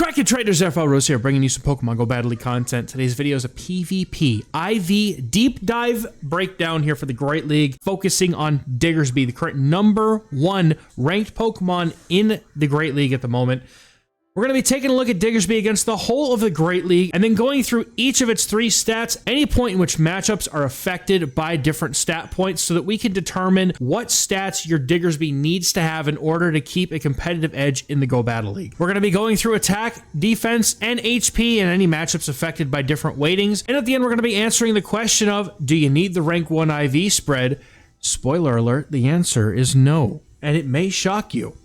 Cracking traders, XehrFelrose here, bringing you some Pokemon GO Battle League content. Today's video is a PvP IV deep dive breakdown here for the Great League, focusing on Diggersby, the current #1 ranked Pokemon in the Great League at the moment. We're going to be taking a look at Diggersby against the whole of the Great League, and then going through each of its 3 stats, any point in which matchups are affected by different stat points, so that we can determine what stats your Diggersby needs to have in order to keep a competitive edge in the GO Battle League. We're going to be going through attack, defense, and HP, and any matchups affected by different weightings. And at the end, we're going to be answering the question of, do you need the rank 1 IV spread? Spoiler alert, the answer is no, and it may shock you.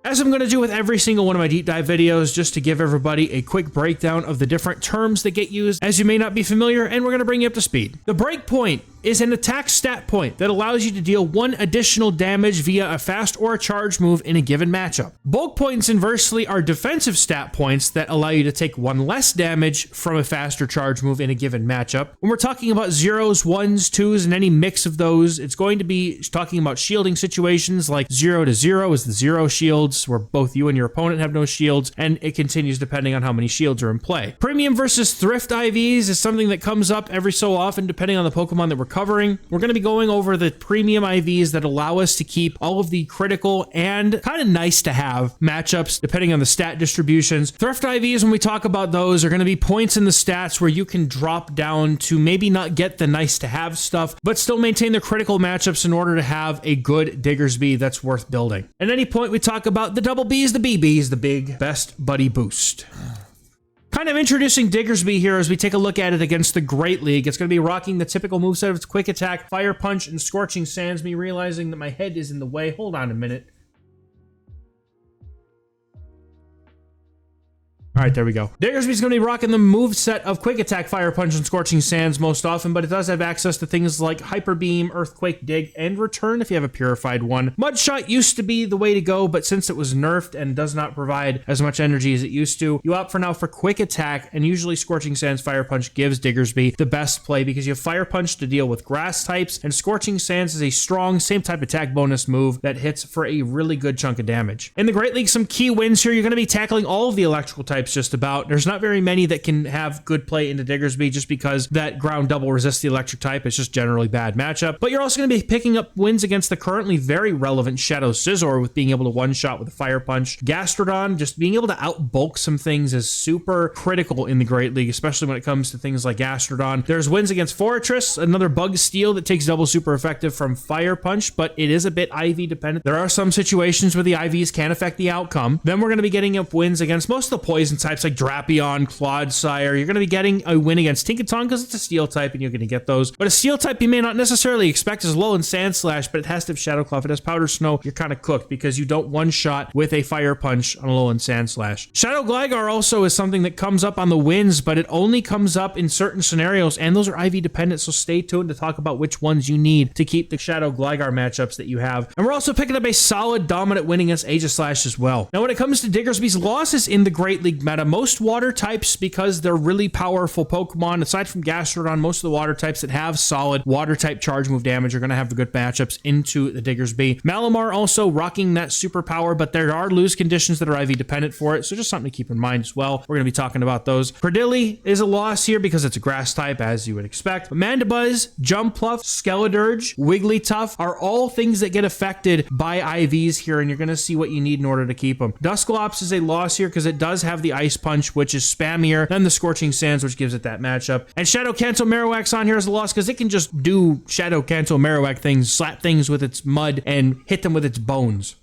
As I'm going to do with every single one of my deep dive videos, just to give everybody a quick breakdown of the different terms that get used, as you may not be familiar, and we're going to bring you up to speed. The breakpoint is an attack stat point that allows you to deal 1 additional damage via a fast or a charge move in a given matchup. Bulk points, inversely, are defensive stat points that allow you to take 1 less damage from a fast or charge move in a given matchup. When we're talking about 0s, 1s, 2s, and any mix of those, it's going to be talking about shielding situations like 0 to 0 is the 0 shields, where both you and your opponent have no shields, and it continues depending on how many shields are in play. Premium versus thrift IVs is something that comes up every so often depending on the Pokemon that we're covering. We're going to be going over the premium IVs that allow us to keep all of the critical and kind of nice to have matchups depending on the stat distributions. Thrift IVs, when we talk about those, are going to be points in the stats where you can drop down to maybe not get the nice to have stuff, but still maintain the critical matchups in order to have a good Diggersby that's worth building. At any point, we talk about the double Bs, the BBs, the big best buddy boost. Kind of introducing Diggersby here as we take a look at it against the Great League. It's going to be rocking the typical moveset of its Quick Attack, Fire Punch, and Scorching Sands. Me realizing that my head is in the way. Hold on a minute. All right, there we go. Diggersby's going to be rocking the moveset of Quick Attack, Fire Punch, and Scorching Sands most often, but it does have access to things like Hyper Beam, Earthquake, Dig, and Return if you have a purified one. Mud Shot used to be the way to go, but since it was nerfed and does not provide as much energy as it used to, you opt for now for Quick Attack, and usually Scorching Sands, Fire Punch gives Diggersby the best play because you have Fire Punch to deal with grass types, and Scorching Sands is a strong, same type attack bonus move that hits for a really good chunk of damage. In the Great League, some key wins here. You're going to be tackling all of the electrical types just about. There's not very many that can have good play into Diggersby just because that ground double resists the electric type. It's just generally bad matchup. But you're also going to be picking up wins against the currently very relevant Shadow Scizor with being able to one-shot with a Fire Punch. Gastrodon, just being able to outbulk some things is super critical in the Great League, especially when it comes to things like Gastrodon. There's wins against Fortress, another Bug Steel that takes double super effective from Fire Punch, but it is a bit IV dependent. There are some situations where the IVs can affect the outcome. Then we're going to be getting up wins against most of the poison types like Drapion, Clodsire. You're going to be getting a win against Tinkaton because it's a steel type and you're going to get those. But a steel type you may not necessarily expect is low in Sand Slash, but it has to have Shadow Claw. If it has Powder Snow, you're kind of cooked because you don't one-shot with a Fire Punch on a low in Sand Slash. Shadow Gligar also is something that comes up on the wins, but it only comes up in certain scenarios, and those are IV dependent, so stay tuned to talk about which ones you need to keep the Shadow Gligar matchups that you have. And we're also picking up a solid dominant win against Aegislash as well. Now, when it comes to Diggersby's losses in the Great League meta, most water types, because they're really powerful Pokemon, aside from Gastrodon, most of the water types that have solid water type charge move damage are going to have the good matchups into the Diggersby. Malamar also rocking that superpower, but there are lose conditions that are IV dependent for it, so just something to keep in mind as well. We're going to be talking about those. Credilli is a loss here because it's a grass type, as you would expect. Mandibuzz, Jumpluff, Skeledirge, Wigglytuff are all things that get affected by IVs here, and you're going to see what you need in order to keep them. Dusclops is a loss here because it does have the Ice Punch, which is spammier than the Scorching Sands, which gives it that matchup. And Shadow Kanto Marowak's on here as a loss because it can just do Shadow Kanto Marowak things, slap things with its mud, and hit them with its bones.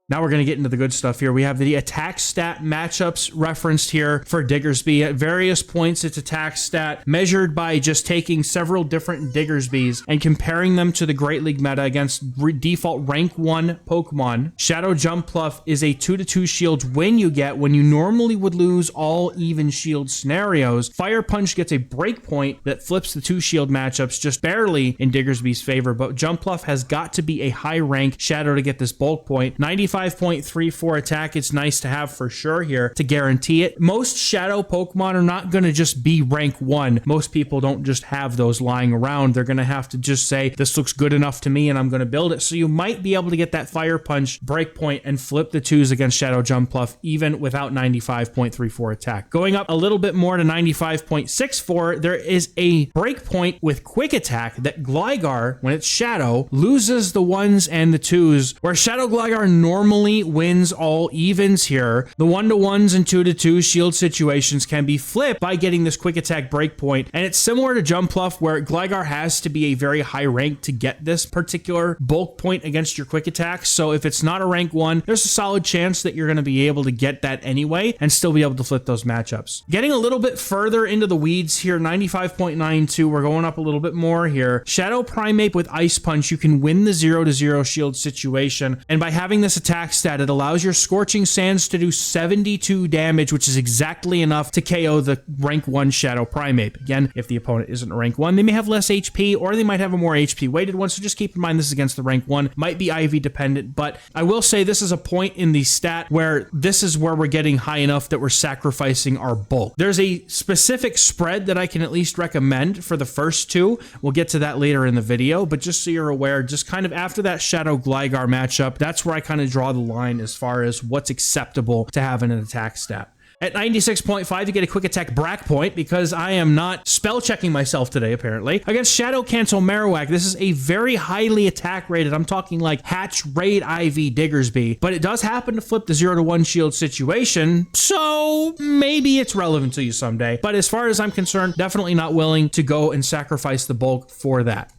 Now we're going to get into the good stuff here. We have the attack stat matchups referenced here for Diggersby. At various points, its attack stat measured by just taking several different Diggersbys and comparing them to the Great League meta against default rank 1 Pokemon. Shadow Jumpluff is a 2-2 shield win you get when you normally would lose all even shield scenarios. Fire Punch gets a breakpoint that flips the 2 shield matchups just barely in Diggersby's favor, but Jumpluff has got to be a high rank Shadow to get this bulk point. 95 95.34 attack, it's nice to have for sure here to guarantee it. Most Shadow Pokemon are not going to just be rank 1. Most people don't just have those lying around. They're going to have to just say, this looks good enough to me and I'm going to build it. So you might be able to get that Fire Punch breakpoint and flip the 2s against Shadow Jumpluff even without 95.34 attack. Going up a little bit more to 95.64, there is a breakpoint with Quick Attack that Gligar, when it's Shadow, loses the 1s and the 2s, where Shadow Gligar normally wins all evens here. The 1-to-1s and 2-to-2 shield situations can be flipped by getting this Quick Attack breakpoint, and it's similar to Jumpluff where Gligar has to be a very high rank to get this particular bulk point against your Quick Attack. So if it's not a rank 1, there's a solid chance that you're going to be able to get that anyway and still be able to flip those matchups. Getting a little bit further into the weeds here, 95.92, we're going up a little bit more here. Shadow Primeape with Ice Punch, you can win the 0-to-0 shield situation, and by having this attack stat, it allows your Scorching Sands to do 72 damage, which is exactly enough to KO the rank 1 Shadow Primeape. Again, if the opponent isn't a rank 1, they may have less HP, or they might have a more HP weighted one, so just keep in mind this is against the rank 1. Might be IV dependent, but I will say this is a point in the stat where this is where we're getting high enough that we're sacrificing our bulk. There's a specific spread that I can at least recommend for the first 2. We'll get to that later in the video, but just so you're aware, just kind of after that Shadow Gligar matchup, that's where I kind of draw the line as far as what's acceptable to have in an attack stat. At 96.5, you get a Quick Attack breakpoint because I am not spell checking myself today, apparently. Against Shadow Cancel Marowak, this is a very highly attack rated, I'm talking like Hatch Raid IV Diggersby, but it does happen to flip the 0-to-1 shield situation, so maybe it's relevant to you someday. But as far as I'm concerned, definitely not willing to go and sacrifice the bulk for that.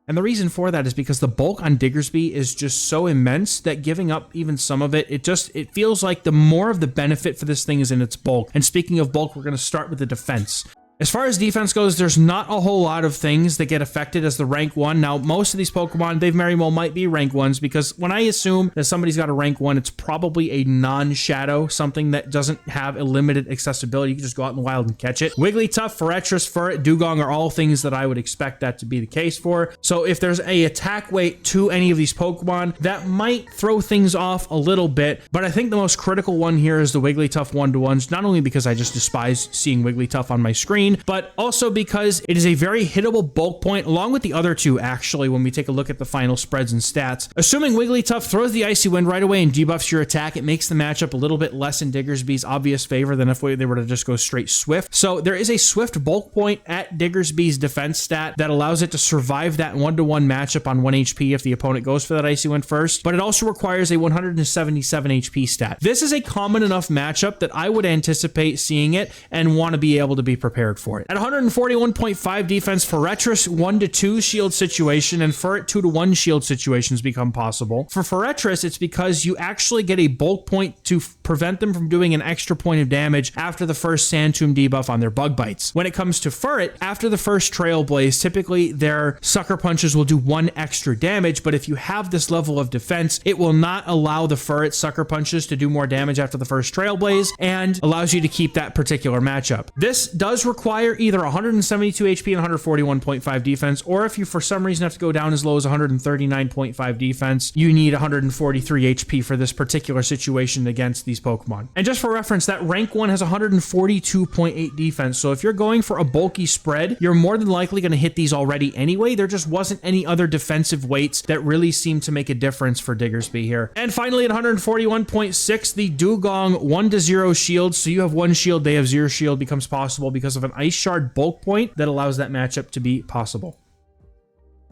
And the reason for that is because the bulk on Diggersby is just so immense that giving up even some of it, it feels like the more of the benefit for this thing is in its bulk. And speaking of bulk, we're going to start with the defense. As far as defense goes, there's not a whole lot of things that get affected as the rank 1. Now, most of these Pokemon, they very well might be rank 1s because when I assume that somebody's got a rank 1, it's probably a non-shadow, something that doesn't have a limited accessibility. You can just go out in the wild and catch it. Wigglytuff, Forretress, Furret, Dugong are all things that I would expect that to be the case for. So if there's a attack weight to any of these Pokemon, that might throw things off a little bit, but I think the most critical one here is the Wigglytuff 1-to-1s, not only because I just despise seeing Wigglytuff on my screen, but also because it is a very hittable bulk point, along with the other 2, actually, when we take a look at the final spreads and stats. Assuming Wigglytuff throws the Icy Wind right away and debuffs your attack, it makes the matchup a little bit less in Diggersby's obvious favor than if they were to just go straight Swift. So there is a Swift bulk point at Diggersby's defense stat that allows it to survive that 1-to-1 matchup on 1 HP if the opponent goes for that Icy Wind first, but it also requires a 177 HP stat. This is a common enough matchup that I would anticipate seeing it and want to be able to be prepared for it. At 141.5 defense, Forretress 1-to-2 shield situation and Furret 2-to-1 shield situations become possible. For Forretress, it's because you actually get a bulk point to prevent them from doing an extra point of damage after the first Sand Tomb debuff on their bug bites. When it comes to Furret, after the first Trailblaze, typically their Sucker Punches will do 1 extra damage, but if you have this level of defense, it will not allow the Furret Sucker Punches to do more damage after the first Trailblaze and allows you to keep that particular matchup. This does require either 172 HP and 141.5 defense, or if you for some reason have to go down as low as 139.5 defense, you need 143 HP for this particular situation against these Pokemon. And just for reference, that rank 1 has 142.8 defense, so if you're going for a bulky spread, you're more than likely going to hit these already anyway. There just wasn't any other defensive weights that really seemed to make a difference for Diggersby here. And finally, at 141.6, the Dugong 1-to-0 shield, so you have 1 shield, they have 0 shield, becomes possible because of an Ice Shard bulk point that allows that matchup to be possible.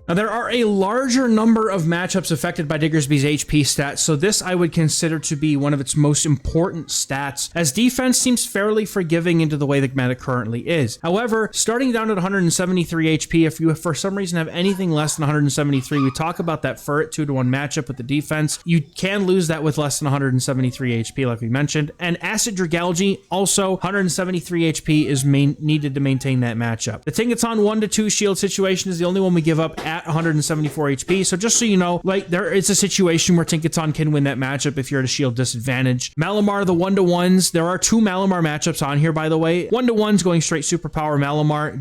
Now, there are a larger number of matchups affected by Diggersby's HP stats, so this I would consider to be one of its most important stats, as defense seems fairly forgiving into the way the meta currently is. However, starting down at 173 HP, if you for some reason have anything less than 173, we talk about that Furret 2-to-1 matchup with the defense, you can lose that with less than 173 HP, like we mentioned, and Acid Dragalge, also 173 HP is needed to maintain that matchup. The Tinkaton 1-to-2 shield situation is the only one we give up at at 174 HP. So just so you know, like, there is a situation where Tinkaton can win that matchup if you're at a shield disadvantage. Malamar, the 1-to-1s. There are 2 Malamar matchups on here, by the way. 1-to-1s going straight superpower. Malamar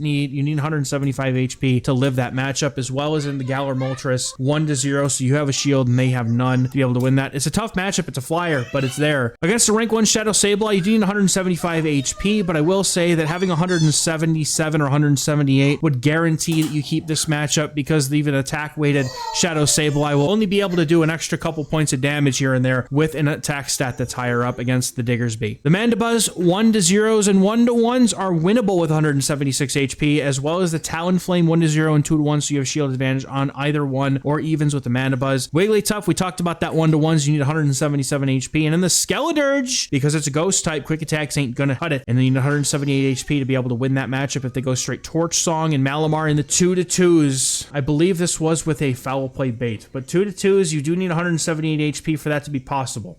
you need 175 HP to live that matchup, as well as in the Galar Moltres 1-to-0. So you have a shield and they have none to be able to win that. It's a tough matchup. It's a flyer, but it's there. Against the rank 1 Shadow Sableye, you do need 175 HP, but I will say that having 177 or 178 would guarantee that you keep this matchup, because even attack weighted Shadow Sableye will only be able to do an extra couple points of damage here and there with an attack stat that's higher up against the Diggersby. The Mandibuzz 1-to-0s and 1-to-1s are winnable with 176 HP, as well as the Talonflame 1-to-0 and 2-to-1, so you have shield advantage on either one, or evens with the Mandibuzz. Wigglytuff, we talked about that 1-to-1s, you need 177 HP, and in the Skeledirge, because it's a ghost type, quick attacks ain't gonna cut it, and then you need 178 HP to be able to win that matchup if they go straight Torch Song. And Malamar in the 2-to-2s, I believe this was with a foul play bait, but 2-to-2s, you do need 178 HP for that to be possible.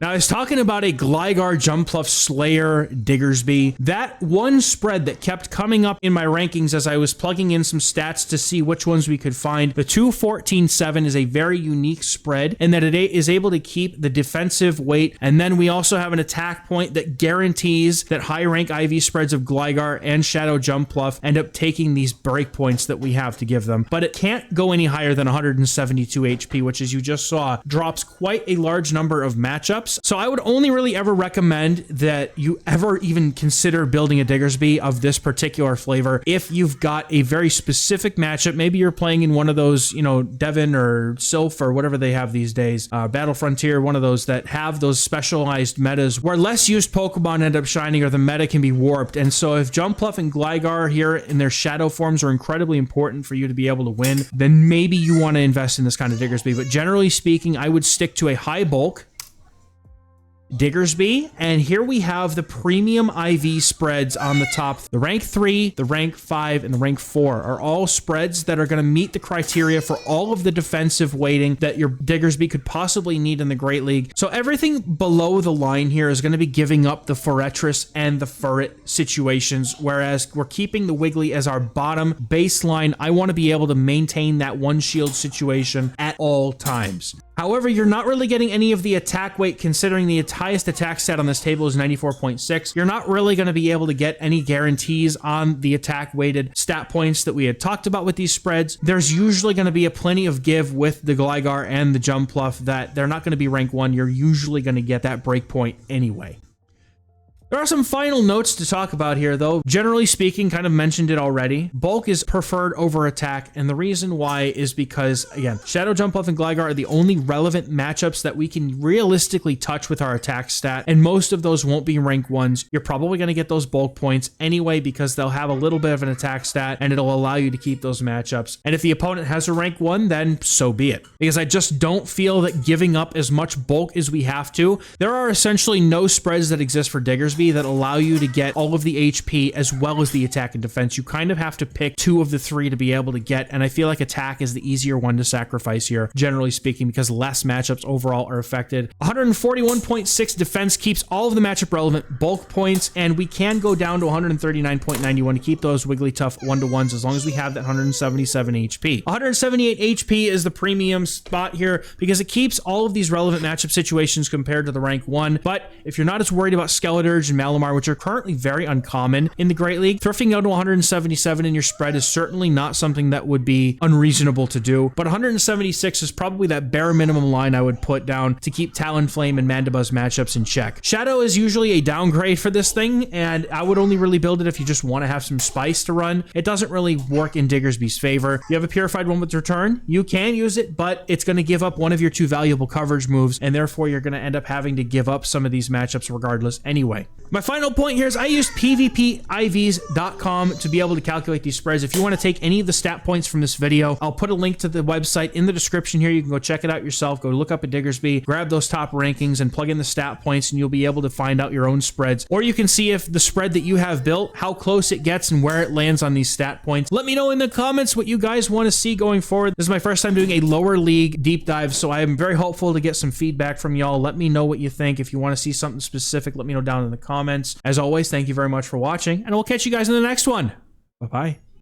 Now, I was talking about a Gligar, Jumpluff, Slayer, Diggersby. That one spread that kept coming up in my rankings as I was plugging in some stats to see which ones we could find. The 2-14-7 is a very unique spread in that it is able to keep the defensive weight. And then we also have an attack point that guarantees that high rank IV spreads of Gligar and Shadow Jumpluff end up taking these breakpoints that we have to give them. But it can't go any higher than 172 HP, which, as you just saw, drops quite a large number of matchups. So I would only really ever recommend that you ever even consider building a Diggersby of this particular flavor if you've got a very specific matchup. Maybe you're playing in one of those, you know, Devon or Sylph or whatever they have these days, Battle Frontier, one of those that have those specialized metas where less used Pokemon end up shining or the meta can be warped. And so if Jumpluff and Gligar here in their shadow forms are incredibly important for you to be able to win, then maybe you want to invest in this kind of Diggersby. But generally speaking, I would stick to a high bulk Diggersby, and here we have the premium IV spreads on the top. The rank 3, the rank 5, and the rank 4 are all spreads that are going to meet the criteria for all of the defensive weighting that your Diggersby could possibly need in the Great League. So everything below the line here is going to be giving up the Forretress and the Furret situations, whereas we're keeping the Wiggly as our bottom baseline. I want to be able to maintain that one shield situation at all times. However, you're not really getting any of the attack weight, considering the highest attack stat on this table is 94.6. You're not really going to be able to get any guarantees on the attack weighted stat points that we had talked about with these spreads. There's usually going to be a plenty of give with the Gligar and the Jumpluff that they're not going to be rank 1. You're usually going to get that breakpoint anyway. There are some final notes to talk about here, though. Generally speaking, kind of mentioned it already. Bulk is preferred over attack, and the reason why is because, again, Shadow Jumpluff and Gligar are the only relevant matchups that we can realistically touch with our attack stat, and most of those won't be rank 1s. You're probably going to get those bulk points anyway because they'll have a little bit of an attack stat, and it'll allow you to keep those matchups. And if the opponent has a rank 1, then so be it. Because I just don't feel that giving up as much bulk as we have to. There are essentially no spreads that exist for Diggersby that allow you to get all of the HP as well as the attack and defense. You kind of have to pick 2 of the 3 to be able to get, and I feel like attack is the easier one to sacrifice here, generally speaking, because less matchups overall are affected. 141.6 defense keeps all of the matchup relevant bulk points, and we can go down to 139.91 to keep those Wigglytuff 1-to-1s as long as we have that 177 HP. 178 HP is the premium spot here because it keeps all of these relevant matchup situations compared to the rank 1, but if you're not as worried about Skeledirge and Malamar, which are currently very uncommon in the Great League, thrifting out to 177 in your spread is certainly not something that would be unreasonable to do, but 176 is probably that bare minimum line I would put down to keep Talonflame and Mandibuzz matchups in check. Shadow is usually a downgrade for this thing, and I would only really build it if you just want to have some spice to run. It doesn't really work in Diggersby's favor. You have a Purified one with return, you can use it, but it's going to give up one of your 2 valuable coverage moves, and therefore you're going to end up having to give up some of these matchups regardless anyway. My final point here is I used PvPIVs.com to be able to calculate these spreads. If you want to take any of the stat points from this video, I'll put a link to the website in the description here. You can go check it out yourself. Go look up a Diggersby, grab those top rankings, and plug in the stat points, and you'll be able to find out your own spreads. Or you can see if the spread that you have built, how close it gets and where it lands on these stat points. Let me know in the comments what you guys want to see going forward. This is my first time doing a lower league deep dive, so I am very hopeful to get some feedback from y'all. Let me know what you think. If you want to see something specific, let me know down in the comments. As always, thank you very much for watching, and we'll catch you guys in the next one. Bye-bye.